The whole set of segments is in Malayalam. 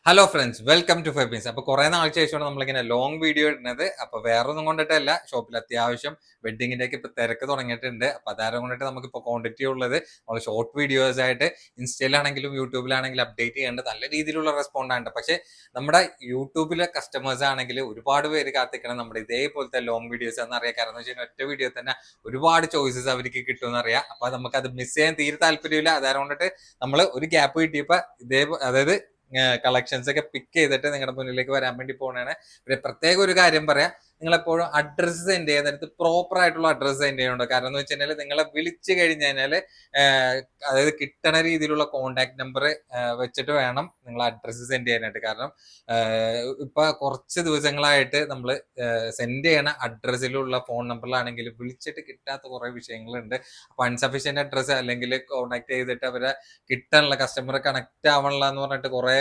Hello friends, welcome to five beans. അപ്പോൾ കുറേ നാൾക്ക് ശേഷമാണ് നമ്മളിങ്ങനെ ലോങ് വീഡിയോ ഇടുന്നത്. അപ്പോൾ വേറൊന്നും കൊണ്ടിട്ടല്ല, ഷോപ്പിൽ അത്യാവശ്യം വെഡിങ്ങിൻ്റെ ഒക്കെ ഇപ്പോൾ തിരക്ക് തുടങ്ങിയിട്ടുണ്ട്. അപ്പോൾ അതാരം കൊണ്ടിട്ട് നമുക്കിപ്പോൾ ക്വാണ്ടിറ്റി ഉള്ളത് നമ്മൾ ഷോർട്ട് വീഡിയോസ് ആയിട്ട് ഇൻസ്റ്റയിലാണെങ്കിലും യൂട്യൂബിലാണെങ്കിലും അപ്ഡേറ്റ് ചെയ്യേണ്ടത് നല്ല രീതിയിലുള്ള റെസ്പോണ്ടാണ്. പക്ഷേ നമ്മുടെ യൂട്യൂബിലെ കസ്റ്റമേഴ്സ് ആണെങ്കിൽ ഒരുപാട് പേര് കാത്തിക്കണം നമ്മുടെ ഇതേപോലത്തെ ലോങ് വീഡിയോസ് എന്നറിയാം. കാരണം എന്ന് വെച്ച് കഴിഞ്ഞാൽ ഒറ്റ വീഡിയോ തന്നെ ഒരുപാട് ചോയ്സസ് അവർക്ക് കിട്ടുമെന്ന് അറിയാം. അപ്പോൾ നമുക്കത് മിസ് ചെയ്യാൻ തീരെ താല്പര്യമില്ല. അതാരം കൊണ്ടിട്ട് നമ്മൾ ഒരു ഗ്യാപ്പ് കിട്ടിയപ്പോൾ അതായത് കളക്ഷൻസ് ഒക്കെ പിക്ക് ചെയ്തിട്ട് നിങ്ങളുടെ മുന്നിലേക്ക് വരാൻ വേണ്ടി പോകണതാണ്. പിന്നെ പ്രത്യേക ഒരു കാര്യം പറയാം, നിങ്ങൾ എപ്പോഴും അഡ്രസ്സ് സെൻഡ് ചെയ്യുന്ന നേരത്ത് പ്രോപ്പർ ആയിട്ടുള്ള അഡ്രസ്സ് സെൻഡ് ചെയ്യുന്നുണ്ട്. കാരണം എന്ന് വെച്ച് കഴിഞ്ഞാൽ നിങ്ങളെ വിളിച്ചു കഴിഞ്ഞ് കഴിഞ്ഞാൽ അതായത് കിട്ടണ രീതിയിലുള്ള കോണ്ടാക്ട് നമ്പർ വെച്ചിട്ട് വേണം നിങ്ങൾ അഡ്രസ്സ് സെൻഡ് ചെയ്യാനായിട്ട്. കാരണം ഇപ്പൊ കുറച്ച് ദിവസങ്ങളായിട്ട് നമ്മൾ സെൻഡ് ചെയ്യണ അഡ്രസ്സിലുള്ള ഫോൺ നമ്പറിലാണെങ്കിൽ വിളിച്ചിട്ട് കിട്ടാത്ത കുറെ വിഷയങ്ങളുണ്ട്. അപ്പൊ അൺസഫിഷ്യന്റ് അഡ്രസ്സ് അല്ലെങ്കിൽ കോണ്ടാക്ട് ചെയ്തിട്ട് അവരെ കിട്ടാനുള്ള കസ്റ്റമർ കണക്ട് ആവണില്ല എന്ന് പറഞ്ഞിട്ട് കുറെ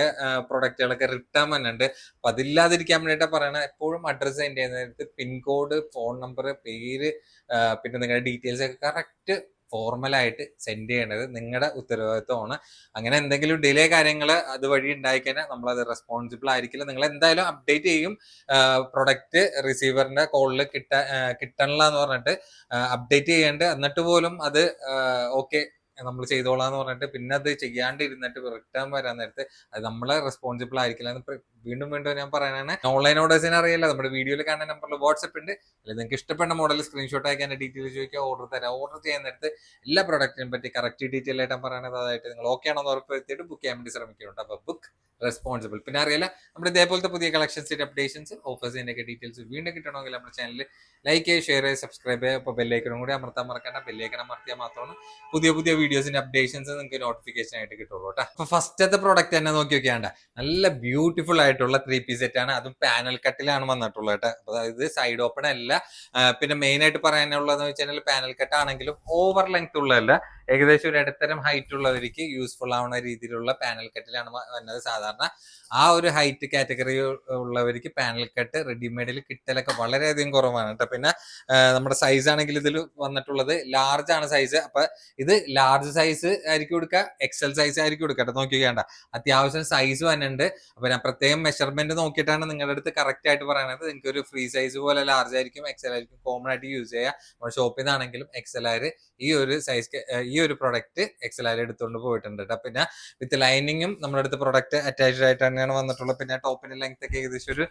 പ്രൊഡക്റ്റുകളൊക്കെ റിട്ടേൺ വന്നിട്ടുണ്ട്. അപ്പൊ അതില്ലാതിരിക്കാൻ വേണ്ടിയിട്ടാണ് പറയണത്, എപ്പോഴും അഡ്രസ്സ് സെൻഡ് ചെയ്യുന്നത് പിൻകോഡ്, ഫോൺ നമ്പർ, പേര്, പിന്നെ നിങ്ങളുടെ ഡീറ്റെയിൽസ് ഒക്കെ കറക്റ്റ് ഫോർമലായിട്ട് സെൻഡ് ചെയ്യേണ്ടത് നിങ്ങളുടെ ഉത്തരവാദിത്വമാണ്. അങ്ങനെ എന്തെങ്കിലും ഡിലേ കാര്യങ്ങൾ അതുവഴി ഉണ്ടായിക്കഴിഞ്ഞാൽ നമ്മളത് റെസ്പോൺസിബിൾ ആയിരിക്കില്ല. നിങ്ങൾ എന്തായാലും അപ്ഡേറ്റ് ചെയ്യും. പ്രൊഡക്റ്റ് റിസീവറിന്റെ കോളിൽ കിട്ടണില്ല എന്ന് പറഞ്ഞിട്ട് അപ്ഡേറ്റ് ചെയ്യേണ്ട, എന്നിട്ട് പോലും അത് ഓക്കെ നമ്മൾ ചെയ്തോളാന്ന് പറഞ്ഞിട്ട് പിന്നെ അത് ചെയ്യാണ്ടിരുന്നിട്ട് റിട്ടേൺ വരാൻ നേരത്ത് അത് നമ്മളെ റെസ്പോൺസിബിൾ ആയിരിക്കില്ല എന്ന് വീണ്ടും വീണ്ടും ഞാൻ പറയാനാണ്. ഓൺലൈൻ ഓർഡേഴ്സിന് അറിയില്ല, നമ്മുടെ വീഡിയോയിൽ കാണുന്ന നമ്പറിൽ വാട്സ്ആപ്പ് ഉണ്ട്. അല്ലെങ്കിൽ നിങ്ങൾക്ക് ഇഷ്ടപ്പെട്ട മോഡൽ സ്ക്രീൻഷോട്ട് അയക്കാൻ ഡീറ്റെയിൽസ് ചോദിക്കുക, ഓർഡർ തരാം. ഓർഡർ ചെയ്യാൻ നേരത്ത് എല്ലാ പ്രൊഡക്റ്റിനെ പറ്റി കറക്റ്റ് ഡീറ്റെയിൽ ആയിട്ട് പറയുന്നത്, അതായിട്ട് നിങ്ങൾ ഓക്കെ ആണെന്ന് ഉറപ്പുവരുത്തിയിട്ട് ബുക്ക് ചെയ്യാൻ വേണ്ടി ശ്രമിക്കുന്നുണ്ട്. അപ്പോൾ ബുക്ക് റെസ്പോൺസിബിൾ. പിന്നെ അറിയില്ല, നമ്മുടെ ഇതേപോലത്തെ പുതിയ കളക്ഷൻസിന്റെ അപ്ഡേഷൻസ്, ഓഫേഴ്സിന്റെ ഒക്കെ ഡീറ്റെയിൽസ് വീണ്ടും കിട്ടണമെങ്കിൽ നമ്മുടെ ചാനൽ ലൈക്ക് ചെയ്യുക, ഷെയർ ചെയ്യുക, സബ്സ്ക്രൈബ് ചെയ്യുക. അപ്പോൾ ബെല്ലൈക്കനും കൂടി അമർത്താൻ മറക്കണ്ട. ബെല്ലൈക്കൻ അമർത്തിയാൽ മാത്രമാണ് പുതിയ പുതിയ വീഡിയോസിന്റെ അപ്ഡേഷൻസ് നിങ്ങൾക്ക് നോട്ടിഫിക്കേഷൻ ആയിട്ട് കിട്ടുള്ളൂ കേട്ടോ. അപ്പൊ ഫസ്റ്റത്തെ പ്രോഡക്റ്റ് തന്നെ നോക്കി നോക്കിയാണ്ട, നല്ല ബ്യൂട്ടിഫുൾ ആയിട്ടുള്ള 3 പീസ് സെറ്റ് ആണ്. അതും പാനൽ കട്ടിലാണ് വന്നിട്ടുള്ളത് കേട്ടോ. അതായത് സൈഡ് ഓപ്പൺ അല്ല. പിന്നെ മെയിൻ ആയിട്ട് പറയാനുള്ളതെന്ന് വെച്ചാൽ പാനൽ കട്ട് ആണെങ്കിലും ഓവർ ലെങ്ത് ഉള്ളതല്ല, ഏകദേശം ഒരു ഇടത്തരം ഹൈറ്റ് ഉള്ളവർക്ക് യൂസ്ഫുൾ ആവുന്ന രീതിയിലുള്ള പാനൽ കട്ടിലാണ് വന്നത്. സാധാരണ ആ ഒരു ഹൈറ്റ് കാറ്റഗറി ഉള്ളവർക്ക് പാനൽ കട്ട് റെഡിമെയ്ഡിൽ കിട്ടലൊക്കെ വളരെയധികം കുറവാണ് കേട്ടോ. പിന്നെ നമ്മുടെ സൈസ് ആണെങ്കിൽ ഇതിൽ വന്നിട്ടുള്ളത് ലാർജ് ആണ് സൈസ്. അപ്പൊ ഇത് ലാർജ് സൈസ് ആയിരിക്കും കൊടുക്കുക, എക്സൽ സൈസ് ആയിരിക്കും കൊടുക്കുക കേട്ടോ. നോക്കിക്കേണ്ട, അത്യാവശ്യം സൈസ് വന്നിട്ടുണ്ട്. അപ്പൊ ഞാൻ പ്രത്യേകം മെഷർമെന്റ് നോക്കിയിട്ടാണ് നിങ്ങളുടെ അടുത്ത് കറക്റ്റ് ആയിട്ട് പറയുന്നത്. നിങ്ങൾക്ക് ഒരു ഫ്രീ സൈസ് പോലെ ലാർജ് ആയിരിക്കും, എക്സൽ ആയിരിക്കും കോമൺ ആയിട്ട് യൂസ് ചെയ്യുക. നമ്മുടെ ഷോപ്പിൽ നിന്നാണെങ്കിലും എക്സൽ ആര് ഈ ഒരു സൈസ് ഈ ഒരു പ്രൊഡക്റ്റ് എക്സൽ ആര് എടുത്തുകൊണ്ട് പോയിട്ടുണ്ട് കേട്ടോ. പിന്നെ വിത്ത് ലൈനിങ്ങും നമ്മുടെ അടുത്ത് പ്രൊഡക്റ്റ് അറ്റാച്ച്ഡ് ആയിട്ട് തന്നെയാണ് വന്നിട്ടുള്ളത്. പിന്നെ ടോപ്പിന്റെ ലെങ്ത് ഒക്കെ ഏകദേശം ഒരു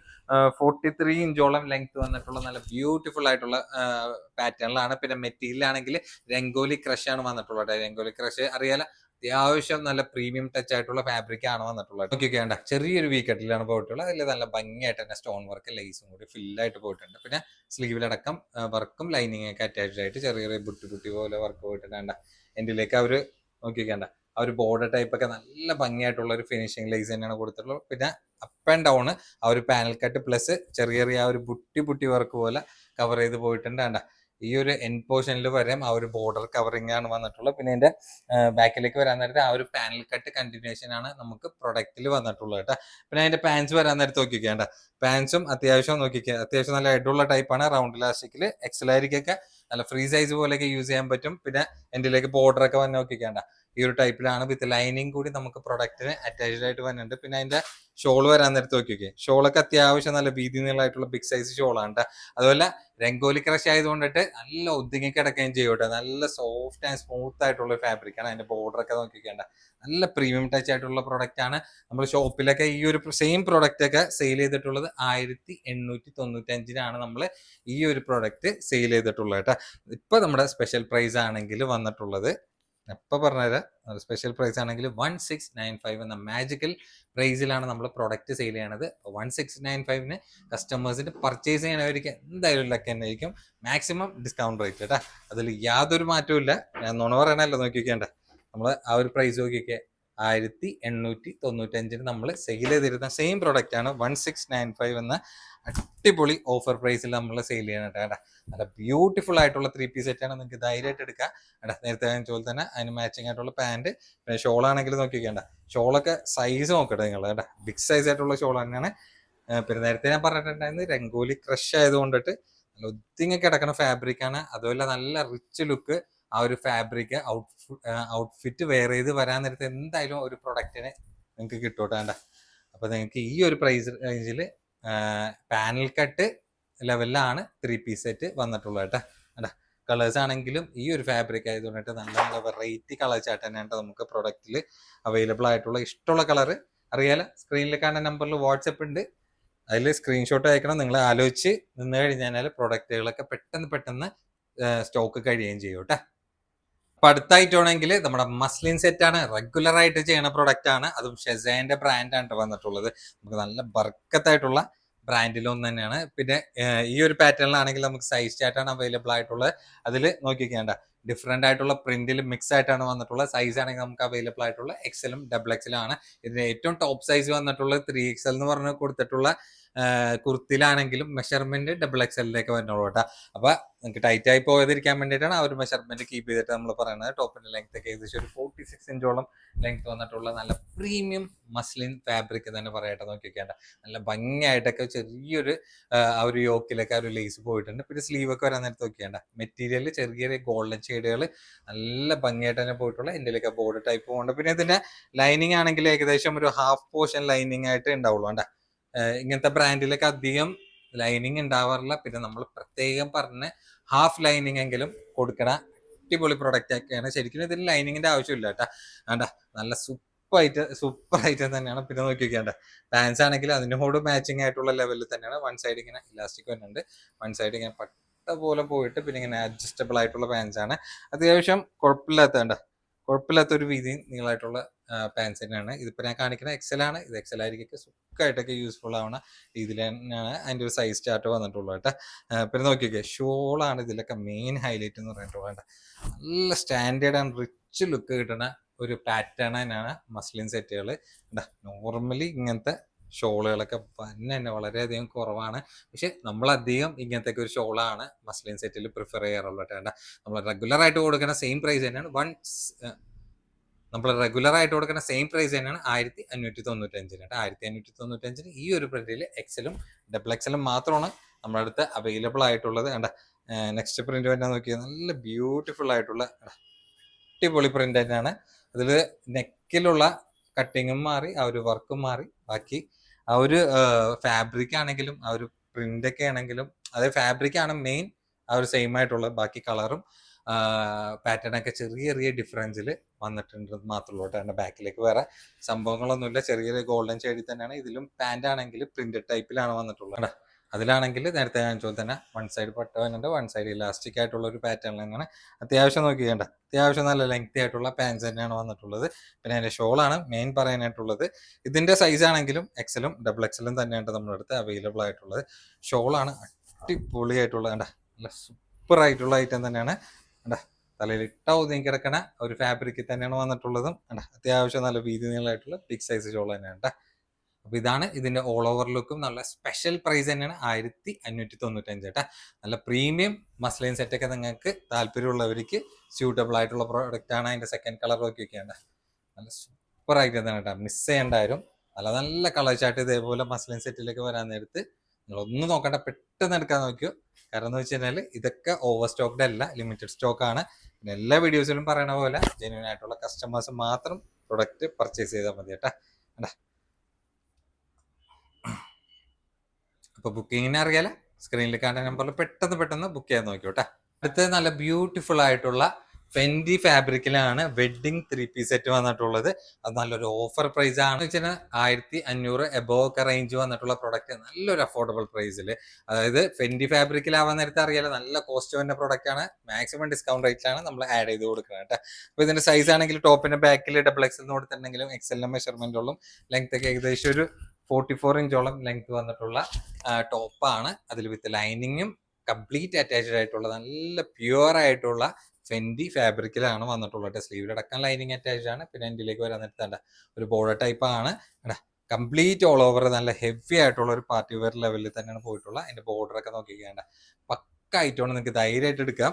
43 ഇഞ്ചോളം ലെങ്ത് വന്നിട്ടുള്ള നല്ല ബ്യൂട്ടിഫുൾ ആയിട്ടുള്ള പാറ്റേണിലാണ്. പിന്നെ മെറ്റീരിയൽ ആണെങ്കിൽ രംഗോലി ക്രഷ് ആണ് വന്നിട്ടുള്ളത്. രംഗോലി ക്രഷ് അറിയാലോ, അത്യാവശ്യം നല്ല പ്രീമിയം ടച്ച് ആയിട്ടുള്ള ഫാബ്രിക് ആണ് വന്നിട്ടുള്ളത്. നോക്കി വേണ്ട, ചെറിയൊരു വീ കട്ടിലാണ് പോയിട്ടുള്ളത്. അതിൽ നല്ല ഭംഗിയായിട്ട് തന്നെ സ്റ്റോൺ വർക്ക്, ലേസും കൂടി ഫില്ലായിട്ട് പോയിട്ടുണ്ട്. പിന്നെ സ്ലീവിലടക്കം വർക്കും ലൈനിങ് ഒക്കെ അറ്റാച്ച്ഡ് ആയിട്ട് ചെറിയ ചെറിയ ബുട്ടി പോലെ വർക്ക് പോയിട്ടുണ്ട്. എന്റിലേക്ക് അവർ നോക്കിക്കേണ്ട ആ ഒരു ബോർഡർ ടൈപ്പ് ഒക്കെ നല്ല ഭംഗിയായിട്ടുള്ള ഒരു ഫിനിഷിംഗ് ലേസ് തന്നെയാണ് കൊടുത്തിട്ടുള്ളത്. പിന്നെ അപ്പ് ആൻഡ് ഡൗൺ ആ ഒരു പാനൽ കട്ട് പ്ലസ് ചെറിയ ചെറിയ ആ ഒരു ബുട്ടി വർക്ക് പോലെ കവർ ചെയ്ത് പോയിട്ടുണ്ട്. വേണ്ട, ഈ ഒരു എൻ പോർഷനിൽ വരെ ആ ഒരു ബോർഡർ കവറിംഗ് ആണ് വന്നിട്ടുള്ളത്. പിന്നെ ഇതിന്റെ ബാക്കിലേക്ക് വരാൻ നേരത്തെ ആ ഒരു പാനൽ കട്ട് കണ്ടിന്യൂഷൻ ആണ് നമുക്ക് പ്രൊഡക്റ്റിൽ വന്നിട്ടുള്ളത് കേട്ടോ. പിന്നെ അതിന്റെ പാൻസ് വരാൻ നേരത്തെ നോക്കിക്കേണ്ട, പാൻസും അത്യാവശ്യം നോക്കിക്കുക, അത്യാവശ്യം നല്ല ഹെഡുള്ള ടൈപ്പാണ്. റൗണ്ട് ഇലാസ്റ്റിക്കിൽ എക്സലായിരിക്കൊക്കെ നല്ല ഫ്രീ സൈസ് പോലെയൊക്കെ യൂസ് ചെയ്യാൻ പറ്റും. പിന്നെ എന്തിലേക്ക് ബോർഡർ ഒക്കെ വന്ന് നോക്കിക്കേണ്ട, ഈ ഒരു ടൈപ്പിലാണ് വിത്ത് ലൈനിങ് കൂടി നമുക്ക് പ്രൊഡക്റ്റിന് അറ്റാച്ച്ഡ് ആയിട്ട് വരുന്നുണ്ട്. പിന്നെ അതിന്റെ ഷോൾ വരാൻ നേരത്തെ നോക്കിയൊക്കെ, ഷോളൊക്കെ അത്യാവശ്യം നല്ല വീതി നീളമായിട്ടുള്ള ബിഗ് സൈസ് ഷോളാണ് കേട്ടോ. അതുപോലെ രംഗോലി ക്രഷ് ആയതുകൊണ്ടിട്ട് നല്ല ഒതുങ്ങി കിടക്കുകയും ചെയ്യോട്ടെ. നല്ല സോഫ്റ്റ് ആൻഡ് സ്മൂത്ത് ആയിട്ടുള്ള ഫാബ്രിക് ആണ്. അതിന്റെ ബോർഡർ ഒക്കെ നോക്കിക്കേണ്ട, നല്ല പ്രീമിയം ടച്ച് ആയിട്ടുള്ള പ്രൊഡക്റ്റ് ആണ്. നമ്മൾ ഷോപ്പിലൊക്കെ ഈ ഒരു സെയിം പ്രൊഡക്റ്റ് ഒക്കെ സെയിൽ ചെയ്തിട്ടുള്ളത് 1895 നമ്മൾ ഈ ഒരു പ്രൊഡക്റ്റ് സെയിൽ ചെയ്തിട്ടുള്ളത് കേട്ടോ. ഇപ്പൊ നമ്മുടെ സ്പെഷ്യൽ പ്രൈസ് ആണെങ്കിൽ വന്നിട്ടുള്ളത്, എപ്പോൾ പറഞ്ഞുതരാം, സ്പെഷ്യൽ പ്രൈസ് ആണെങ്കിൽ 1695 എന്ന മാജിക്കൽ പ്രൈസിലാണ് നമ്മൾ പ്രൊഡക്റ്റ് സെയിൽ ചെയ്യണത്. 1695 കസ്റ്റമേഴ്സിന് പർച്ചേസ് ചെയ്യണവർക്ക് എന്തായാലും ലക്ക് തന്നെ ആയിരിക്കും. മാക്സിമം ഡിസ്കൗണ്ട് റേറ്റ് കേട്ടാ, അതിൽ യാതൊരു മാറ്റവും ഇല്ല. ഞാൻ നുണ പറയണല്ലോ, നോക്കിക്കേണ്ട, നമ്മൾ ആ ഒരു പ്രൈസ് നോക്കിയൊക്കെ 1895 നമ്മൾ സെയിൽ ചെയ്തിരുന്ന സെയിം പ്രൊഡക്റ്റ് ആണ് 1695 എന്ന അടിപൊളി ഓഫർ പ്രൈസിൽ നമ്മൾ സെയിൽ ചെയ്യണം കേട്ടോ. നല്ല ബ്യൂട്ടിഫുൾ ആയിട്ടുള്ള 3 പീസ് സെറ്റ് ആണ്, നിങ്ങൾക്ക് ധൈര്യമായിട്ട് എടുക്കാം. നേരത്തെ ഞാൻ ചോദിച്ചു തന്നെ അതിന് മാച്ചിങ് ആയിട്ടുള്ള പാന്റ്, പിന്നെ ഷോൾ ആണെങ്കിൽ നോക്കിക്കേണ്ട, ഷോളൊക്കെ സൈസ് നോക്കട്ടെ നിങ്ങൾ കേട്ടോ, ബിഗ് സൈസ് ആയിട്ടുള്ള ഷോൾ തന്നെയാണ്. പിന്നെ നേരത്തെ ഞാൻ പറഞ്ഞിട്ടുണ്ടായിരുന്നു രംഗോലി ക്രഷ് ആയതുകൊണ്ടിട്ട് നല്ല ഒത്തിങ്ങി കിടക്കുന്ന ഫാബ്രിക് ആണ്. അതുപോലെ നല്ല റിച്ച് ലുക്ക് ആ ഒരു ഫാബ്രിക് ഔട്ട്ഫിറ്റ് വെയർ ചെയ്ത് വരാൻ നേരത്തെ എന്തായാലും ഒരു പ്രൊഡക്റ്റിന് നിങ്ങൾക്ക് കിട്ടോട്ടെ വേണ്ട. അപ്പോൾ നിങ്ങൾക്ക് ഈ ഒരു പ്രൈസ് റേഞ്ചിൽ പാനൽ കട്ട് ലെവലിലാണ് 3 പീസ് സെറ്റ് വന്നിട്ടുള്ളത് കേട്ടോ. കേട്ടോ കളേഴ്സ് ആണെങ്കിലും ഈ ഒരു ഫാബ്രിക് ആയതുകൊണ്ടിട്ട് നല്ല നല്ല വെറൈറ്റി കളേഴ്സ് ആയിട്ട് തന്നെയാണ് നമുക്ക് പ്രൊഡക്റ്റിൽ അവൈലബിൾ ആയിട്ടുള്ള. ഇഷ്ടമുള്ള കളർ അറിയാലോ, സ്ക്രീനിൽ കാണുന്ന നമ്പറിൽ വാട്സപ്പ് ഉണ്ട്, അതിൽ സ്ക്രീൻഷോട്ട് അയക്കണം. നിങ്ങൾ ആലോചിച്ച് നിന്ന് കഴിഞ്ഞാൽ പ്രൊഡക്റ്റുകളൊക്കെ പെട്ടെന്ന് സ്റ്റോക്ക് കഴിയുകയും ചെയ്യും കേട്ടോ. അപ്പൊ അടുത്തായിട്ടാണെങ്കിൽ നമ്മുടെ മസ്ലിൻ സെറ്റ് ആണ്, റെഗുലർ ആയിട്ട് ചെയ്യുന്ന പ്രൊഡക്റ്റ് ആണ്, അതും ഷെസൈന്റെ ബ്രാൻഡാണ് വന്നിട്ടുള്ളത്. നമുക്ക് നല്ല ബർക്കത്തായിട്ടുള്ള ബ്രാൻഡിലൊന്നും തന്നെയാണ്. പിന്നെ ഈ ഒരു പാറ്റേണിലാണെങ്കിൽ നമുക്ക് സൈസ് ചാർട്ടാണ് അവൈലബിൾ ആയിട്ടുള്ളത്. അതിൽ നോക്കിക്കേണ്ട ഡിഫറെന്റ് ആയിട്ടുള്ള പ്രിന്റിൽ മിക്സ് ആയിട്ടാണ് വന്നിട്ടുള്ളത്. സൈസ് ആണെങ്കിൽ നമുക്ക് അവൈലബിൾ ആയിട്ടുള്ള എക്സലും ഡബിൾ എക്സലും ആണ്. ഇതിന്റെ ഏറ്റവും ടോപ്പ് സൈസ് വന്നിട്ടുള്ളത് 3XL എന്ന് പറഞ്ഞ് കൊടുത്തിട്ടുള്ള കുർത്തിയിലാണെങ്കിലും മെഷർമെന്റ് ഡബിൾ എക്സലിലേക്ക് വരുന്നുള്ളൂ കേട്ടോ. അപ്പൊ നിങ്ങൾക്ക് ടൈറ്റ് ആയി പോകാതിരിക്കാൻ വേണ്ടിയിട്ടാണ് ആ ഒരു മെഷർമെന്റ് കീപ്പ് ചെയ്തിട്ട് നമ്മൾ പറയുന്നത്. ടോപ്പിന്റെ ലെങ്ത് ഒക്കെ ഏകദേശം ഒരു 46 ഇഞ്ചോളം ലെങ്ത് വന്നിട്ടുള്ള നല്ല പ്രീമിയം മസ്ലിൻ ഫാബ്രിക് തന്നെ പറയട്ടെ. നോക്കിക്കേണ്ട നല്ല ഭംഗിയായിട്ടൊക്കെ ചെറിയൊരു ആ ഒരു യോക്കിലൊക്കെ ആ ഒരു ലേസ് പോയിട്ടുണ്ട്. പിന്നെ സ്ലീവ് ഒക്കെ വരാൻ നേരത്തെ നോക്കിയേണ്ട മെറ്റീരിയൽ ചെറിയ ഗോൾഡൻ ഷെയ്ഡുകൾ നല്ല ഭംഗിയായിട്ട് തന്നെ പോയിട്ടുള്ള ഇന്ത്യയിലൊക്കെ ബോർഡ് ടൈപ്പ് പോകുന്നുണ്ട്. പിന്നെ ഇതിന്റെ ലൈനിങ് ആണെങ്കിൽ ഏകദേശം ഒരു ഹാഫ് പോർഷൻ ലൈനിങ് ആയിട്ട് ഉണ്ടാവുള്ളൂ കേട്ടോ. ഇങ്ങനത്തെ ബ്രാൻഡിലൊക്കെ അധികം ലൈനിങ് ഉണ്ടാവാറില്ല. പിന്നെ നമ്മൾ പ്രത്യേകം പറഞ്ഞ് ഹാഫ് ലൈനിങ് എങ്കിലും കൊടുക്കണ അടിപൊളി പ്രൊഡക്റ്റ് ഒക്കെയാണ്. ശരിക്കും ഇതിന് ലൈനിങ്ങിന്റെ ആവശ്യമില്ല കേട്ടാ. വേണ്ട നല്ല സൂപ്പർ ഐറ്റം തന്നെയാണ്. പിന്നെ നോക്കിക്കേണ്ട പാൻസ് ആണെങ്കിൽ അതിനോട് മാച്ചിങ് ആയിട്ടുള്ള ലെവലിൽ തന്നെയാണ്. വൺ സൈഡ് ഇങ്ങനെ ഇലാസ്റ്റിക് വരുന്നുണ്ട്, വൺ സൈഡ് ഇങ്ങനെ പട്ട പോലെ പോയിട്ട് പിന്നെ ഇങ്ങനെ അഡ്ജസ്റ്റബിൾ ആയിട്ടുള്ള പാൻസ് ആണ്. അത്യാവശ്യം കുഴപ്പമില്ലാത്ത ഒരു വീതി നീളമായിട്ടുള്ള പാൻസ് തന്നെയാണ്. ഇതിപ്പോൾ ഞാൻ കാണിക്കുന്ന എക്സൽ ആണ്. ഇത് എക്സൽ ആയിരിക്കും സുഖമായിട്ടൊക്കെ യൂസ്ഫുൾ ആവുന്ന രീതിയിൽ തന്നെയാണ് അതിൻ്റെ ഒരു സൈസ് ചാർട്ട് വന്നിട്ടുള്ളത് കേട്ടോ. പിന്നെ നോക്കിയൊക്കെ ഷോളാണ് ഇതിലൊക്കെ മെയിൻ ഹൈലൈറ്റ് എന്ന് പറഞ്ഞിട്ടുള്ളത്. നല്ല സ്റ്റാൻഡേർഡ് ആൻഡ് റിച്ച് ലുക്ക് കിട്ടുന്ന ഒരു പാറ്റേൺ തന്നെയാണ് മസ്ലിൻ സെറ്റുകൾ. നോർമലി ഇങ്ങനത്തെ ഷോളുകളൊക്കെ തന്നെ വളരെയധികം കുറവാണ്. പക്ഷെ നമ്മളധികം ഇങ്ങനത്തെ ഒരു ഷോളാണ് മസ്ലിൻ സെറ്റിൽ പ്രിഫർ ചെയ്യാറുള്ളത് കേട്ടോ. നമ്മൾ റെഗുലർ ആയിട്ട് കൊടുക്കുന്ന സെയിം പ്രൈസ് തന്നെയാണ് 1595 1595 ഈ ഒരു പ്രിന്റിൽ എക്സലും ഡബിൾ എക്സലും മാത്രമാണ് നമ്മുടെ അടുത്ത് അവൈലബിൾ ആയിട്ടുള്ളത്. നെക്സ്റ്റ് പ്രിന്റ് തന്നെ നോക്കിയാൽ നല്ല ബ്യൂട്ടിഫുൾ ആയിട്ടുള്ള അടിപൊളി പ്രിന്റ് തന്നെയാണ്. അതിൽ നെക്കിലുള്ള കട്ടിങ്ങും മാറി, ആ ഒരു വർക്കും മാറി, ബാക്കി ആ ഒരു ഫാബ്രിക് ആണെങ്കിലും ആ ഒരു പ്രിന്റ് ഒക്കെ ആണെങ്കിലും അതായത് ഫാബ്രിക് ആണ് മെയിൻ ആ ഒരു സെയിം ആയിട്ടുള്ളത്. ബാക്കി കളറും പാറ്റേൺ ഒക്കെ ചെറിയ ഡിഫറൻസിൽ വന്നിട്ടുണ്ട് മാത്രമേ ഉള്ളൂ. എൻ്റെ ബാക്കിലേക്ക് വേറെ സംഭവങ്ങളൊന്നുമില്ല. ചെറിയ ഗോൾഡൻ ഷെയ്ഡിൽ തന്നെയാണ്. ഇതിലും പാന്റ് ആണെങ്കിൽ പ്രിന്റഡ് ടൈപ്പിലാണ് വന്നിട്ടുള്ളത്. അതിലാണെങ്കിൽ നേരത്തെ ഞാൻ ചോദിച്ചു തന്നെ വൺ സൈഡ് പട്ട വരുന്നുണ്ട്, വൺ സൈഡ് ഇലാസ്റ്റിക് ആയിട്ടുള്ള ഒരു പാറ്റേൺ തന്നെയാണ്. അത്യാവശ്യം നോക്കിക്കേണ്ട അത്യാവശ്യം നല്ല ലെങ്തി ആയിട്ടുള്ള പാൻസ് തന്നെയാണ് വന്നിട്ടുള്ളത്. പിന്നെ അതിന്റെ ഷോളാണ് മെയിൻ പറയാനായിട്ടുള്ളത്. ഇതിന്റെ സൈസ് ആണെങ്കിലും എക്സലും ഡബിൾ എക്സലും തന്നെയാണ് നമ്മുടെ അടുത്ത് അവൈലബിൾ ആയിട്ടുള്ളത്. ഷോളാണ് അടിപൊളിയായിട്ടുള്ള നല്ല സൂപ്പർ ആയിട്ടുള്ള ഐറ്റം തന്നെയാണ്. തലയിൽ ഇട്ട ഒതുങ്ങി കിടക്കണ ഒരു ഫാബ്രിക്കിൽ തന്നെയാണ് വന്നിട്ടുള്ളതും. അത്യാവശ്യം നല്ല വീതി നീളമായിട്ടുള്ള ബിഗ് സൈസ് ഷോൾ തന്നെയാണ്. അപ്പൊ ഇതാണ് ഇതിന്റെ ഓൾ ഓവർ ലുക്കും. നല്ല സ്പെഷ്യൽ പ്രൈസ് തന്നെയാണ് 1595 കേട്ടാ. നല്ല പ്രീമിയം മസ്ലിൻ സെറ്റ് ഒക്കെ നിങ്ങൾക്ക് താല്പര്യമുള്ളവർക്ക് സ്യൂട്ടബിൾ ആയിട്ടുള്ള പ്രോഡക്റ്റ് ആണ്. അതിന്റെ സെക്കൻഡ് കളർ നോക്കി വെക്കേണ്ട നല്ല സൂപ്പർ ആയിട്ട് തന്നെ കേട്ടോ. മിസ് ചെയ്യേണ്ടായിരുന്നു. നല്ല കളർ ചാർട്ട് ഇതേപോലെ മസ്ലിൻ സെറ്റിലേക്ക് വരാൻ നേരത്ത് നിങ്ങളൊന്നും നോക്കണ്ട, പെട്ടെന്ന് എടുക്കാൻ നോക്കിയോ. കാരണം എന്ന് വെച്ച് കഴിഞ്ഞാൽ ഇതൊക്കെ ഓവർ സ്റ്റോക്ക്ഡ് അല്ല, ലിമിറ്റഡ് സ്റ്റോക്ക് ആണ്. പിന്നെ എല്ലാ വീഡിയോസിലും പറയണ പോലെ ജെന്യൂൻ ആയിട്ടുള്ള കസ്റ്റമേഴ്സ് മാത്രം പ്രൊഡക്റ്റ് പർച്ചേസ് ചെയ്താൽ മതി കേട്ടാ. അപ്പൊ ബുക്കിങ്ങിന് അറിയാലോ, സ്ക്രീനിൽ കാണുന്ന നമ്പറിൽ പെട്ടെന്ന് ബുക്ക് ചെയ്യാൻ നോക്കിയോട്ടെ. അടുത്തത് നല്ല ബ്യൂട്ടിഫുൾ ആയിട്ടുള്ള ഫെൻഡി ഫാബ്രിക്കിലാണ് വെഡിങ് 3 പീസ് സെറ്റ് വന്നിട്ടുള്ളത്. അത് നല്ലൊരു ഓഫർ പ്രൈസ് ആണ്. വെച്ചാൽ 1500 എബോവ് ഒക്കെ റേഞ്ച് വന്നിട്ടുള്ള പ്രൊഡക്റ്റ് നല്ലൊരു അഫോർഡബിൾ പ്രൈസിൽ. അതായത് ഫെൻഡി ഫാബ്രിക്കിലാവാൻ നേരത്തെ അറിയാലോ നല്ല കോസ്റ്റ് വരുന്ന പ്രൊഡക്റ്റ് ആണ്. മാക്സിമം ഡിസ്കൗണ്ട് റേറ്റിലാണ് നമ്മൾ ആഡ് ചെയ്ത് കൊടുക്കുന്നത് കേട്ടോ. അപ്പൊ ഇതിന്റെ സൈസ് ആണെങ്കിൽ ടോപ്പിന്റെ ബാക്കിൽ ഡബിൾ എക്സൽ കൊടുത്തിട്ടുണ്ടെങ്കിലും എക്സലിന്റെ മെഷർമെന്റുകളും ലെങ്ത് ഒക്കെ ഏകദേശം ഒരു 44 ഇഞ്ചോളം ലെങ്ത് വന്നിട്ടുള്ള ടോപ്പാണ്. അതിൽ വിത്ത് ലൈനിങ്ങും കംപ്ലീറ്റ് അറ്റാച്ച്ഡ് ആയിട്ടുള്ള നല്ല പ്യുവർ ആയിട്ടുള്ള ഫെൻഡി ഫാബ്രിക്കിലാണ് വന്നിട്ടുള്ളത്. സ്ലീവിലടക്കം ലൈനിങ് അറ്റാച്ച്ഡ് ആണ്. പിന്നെ എൻഡിലേക്ക് വരാൻ നേരത്തേണ്ട ഒരു ബോർഡർ ടൈപ്പ് ആണ്. കംപ്ലീറ്റ് ഓൾ ഓവർ നല്ല ഹെവി ആയിട്ടുള്ള ഒരു പാർട്ടി വെയർ ലെവലിൽ തന്നെയാണ് പോയിട്ടുള്ള. അതിന്റെ ബോർഡർ ഒക്കെ നോക്കിക്കേണ്ട പക്ക ആയിട്ടാണ് നിങ്ങൾക്ക് ധൈര്യമായിട്ട് എടുക്കാം.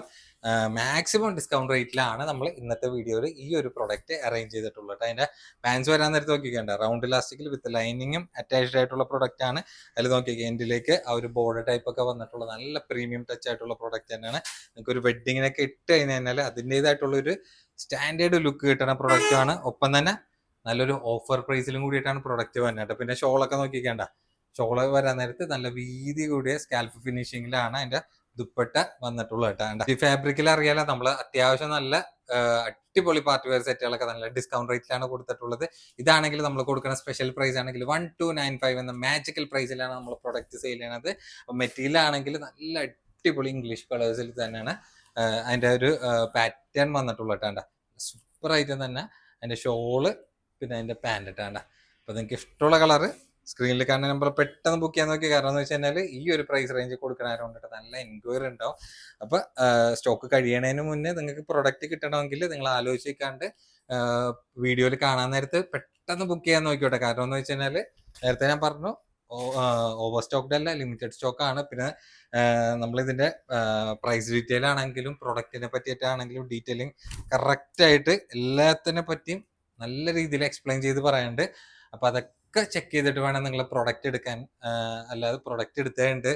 മാക്സിമം ഡിസ്കൗണ്ട് റേറ്റിലാണ് നമ്മൾ ഇന്നത്തെ വീഡിയോയിൽ ഈ ഒരു പ്രൊഡക്റ്റ് അറേഞ്ച് ചെയ്തിട്ടുള്ളത്. അതിന്റെ പാൻസ് വരാൻ നേരത്തെ നോക്കിക്കേണ്ട റൗണ്ട് ഇലാസ്റ്റിക്കിൽ വിത്ത് ലൈനിങ്ങും അറ്റാച്ച്ഡ് ആയിട്ടുള്ള പ്രൊഡക്റ്റ് ആണ്. അതിൽ നോക്കിക്കുക എൻഡിലേക്ക് ആ ഒരു ബോർഡർ ടൈപ്പ് ഒക്കെ വന്നിട്ടുള്ള നല്ല പ്രീമിയം ടച്ച് ആയിട്ടുള്ള പ്രൊഡക്റ്റ് തന്നെയാണ്. നിങ്ങൾക്ക് ഒരു വെഡിങ്ങിനൊക്കെ ഇട്ട് കഴിഞ്ഞാൽ അതിൻ്റെതായിട്ടുള്ള ഒരു സ്റ്റാൻഡേർഡ് ലുക്ക് കിട്ടുന്ന പ്രൊഡക്റ്റ് ആണ്. ഒപ്പം തന്നെ നല്ലൊരു ഓഫർ പ്രൈസിലും കൂടിയിട്ടാണ് പ്രൊഡക്റ്റ് വന്നത്. പിന്നെ ഷോളൊക്കെ നോക്കിക്കേണ്ട, ഷോള് വരാൻ നേരത്ത് നല്ല വീതി കൂടിയ സ്കാൽപ്പ് ഫിനിഷിങ്ങിലാണ് അതിന്റെ ദുപ്പട്ട വന്നിട്ടുള്ളത് കേട്ടോ. ഈ ഫാബ്രിക്കിൽ അറിയാലോ, നമ്മൾ അത്യാവശ്യം നല്ല അടിപൊളി പാർട്ടി വെയർ സെറ്റുകളൊക്കെ നല്ല ഡിസ്കൗണ്ട് റേറ്റിലാണ് കൊടുത്തിട്ടുള്ളത്. ഇതാണെങ്കിൽ നമ്മൾ കൊടുക്കുന്ന സ്പെഷ്യൽ പ്രൈസ് ആണെങ്കിൽ 1295 എന്ന മാജിക്കൽ പ്രൈസിലാണ് നമ്മൾ പ്രൊഡക്റ്റ് സെയിൽ ചെയ്യണത്. മെറ്റീരിയൽ ആണെങ്കിൽ നല്ല അടിപൊളി ഇംഗ്ലീഷ് കളേഴ്സിൽ തന്നെയാണ് അതിന്റെ ഒരു പാറ്റേൺ വന്നിട്ടുള്ളത് കേട്ടോ. സൂപ്പർ ഐറ്റം തന്നെ. അതിന്റെ ഷോള് പിന്നെ അതിന്റെ പാൻറ് കേട്ടോ. അപ്പൊ നിങ്ങൾക്ക് ഇഷ്ടമുള്ള കളറ് സ്ക്രീനിൽ കാണുന്ന നമ്പർ പെട്ടെന്ന് ബുക്ക് ചെയ്യാൻ നോക്കി. കാരണം എന്ന് വെച്ച് കഴിഞ്ഞാൽ ഈ ഒരു പ്രൈസ് റേഞ്ച് കൊടുക്കണതുകൊണ്ടിട്ട് നല്ല എൻക്വയറി ഉണ്ടാവും. അപ്പൊ സ്റ്റോക്ക് കഴിയണതിന് മുന്നേ നിങ്ങൾക്ക് പ്രൊഡക്റ്റ് കിട്ടണമെങ്കിൽ നിങ്ങൾ ആലോചിക്കാണ്ട് വീഡിയോയിൽ കാണാൻ നേരത്ത് പെട്ടെന്ന് ബുക്ക് ചെയ്യാൻ നോക്കിയോട്ടെ. കാരണം എന്ന് വെച്ച് കഴിഞ്ഞാൽ നേരത്തെ ഞാൻ പറഞ്ഞു ഓവർ സ്റ്റോക്ക്ഡ് അല്ല, ലിമിറ്റഡ് സ്റ്റോക്ക് ആണ്. പിന്നെ നമ്മളിതിന്റെ പ്രൈസ് ഡീറ്റെയിൽ ആണെങ്കിലും പ്രൊഡക്റ്റിനെ പറ്റിയിട്ടാണെങ്കിലും ഡീറ്റെയിലിംഗ് കറക്റ്റ് ആയിട്ട് എല്ലാത്തിനെ പറ്റിയും നല്ല രീതിയിൽ എക്സ്പ്ലെയിൻ ചെയ്ത് പറയാനുണ്ട്. അപ്പൊ അതൊക്കെ ചെക്ക് ചെയ്തിട്ട് വേണം നിങ്ങൾ പ്രൊഡക്റ്റ് എടുക്കാൻ. അല്ലാതെ പ്രൊഡക്റ്റ് എടുത്തതുകൊണ്ട്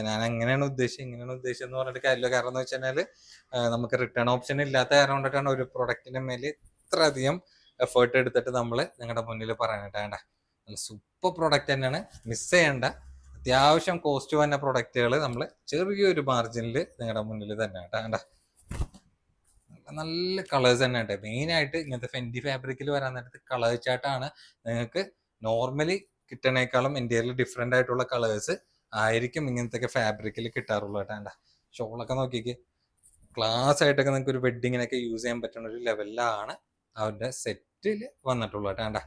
ഞാൻ അങ്ങനെയാണ് ഉദ്ദേശിച്ചത് ഇങ്ങനെയാണ് ഉദ്ദേശിച്ചത് എന്ന് പറഞ്ഞിട്ട് കാര്യമില്ല. കാരണം എന്ന് വെച്ച് കഴിഞ്ഞാൽ നമുക്ക് റിട്ടേൺ ഓപ്ഷൻ ഇല്ലാത്ത കാരണം കൊണ്ടിട്ടാണ് ഒരു പ്രൊഡക്റ്റിന്റെ മേലെ ഇത്ര അധികം എഫേർട്ട് എടുത്തിട്ട് നമ്മൾ നിങ്ങളുടെ മുന്നിൽ പറയാനായിട്ടാണ്. നല്ല സൂപ്പർ പ്രൊഡക്റ്റ് തന്നെയാണ്, മിസ് ചെയ്യേണ്ട. അത്യാവശ്യം കോസ്റ്റ് വന്ന പ്രൊഡക്റ്റുകൾ നമ്മൾ ചെറിയൊരു മാർജിനിൽ നിങ്ങളുടെ മുന്നിൽ തന്നെ കേട്ടോ. നല്ല കളേഴ്സ് തന്നെ ഉണ്ട്. മെയിനായിട്ട് ഇങ്ങനത്തെ ഫെൻഡി ഫാബ്രിക്കിൽ വരാൻ നേരത്ത് കളർ ചാർട്ടാണ് നിങ്ങൾക്ക് നോർമലി കിട്ടണേക്കാളും ഇന്ത്യയിൽ ഡിഫറെൻ്റ് ആയിട്ടുള്ള കളേഴ്സ് ആയിരിക്കും ഇങ്ങനത്തെ ഫാബ്രിക്കിൽ കിട്ടാറുള്ളത് കേട്ടോ. ഷോളൊക്കെ നോക്കിക്ക് ക്ലാസ് ആയിട്ടൊക്കെ നിങ്ങൾക്ക് ഒരു വെഡിങ്ങിനൊക്കെ യൂസ് ചെയ്യാൻ പറ്റുന്ന ഒരു ലെവലിലാണ് അവരുടെ സെറ്റിൽ വന്നിട്ടുള്ളത് കേട്ടോ.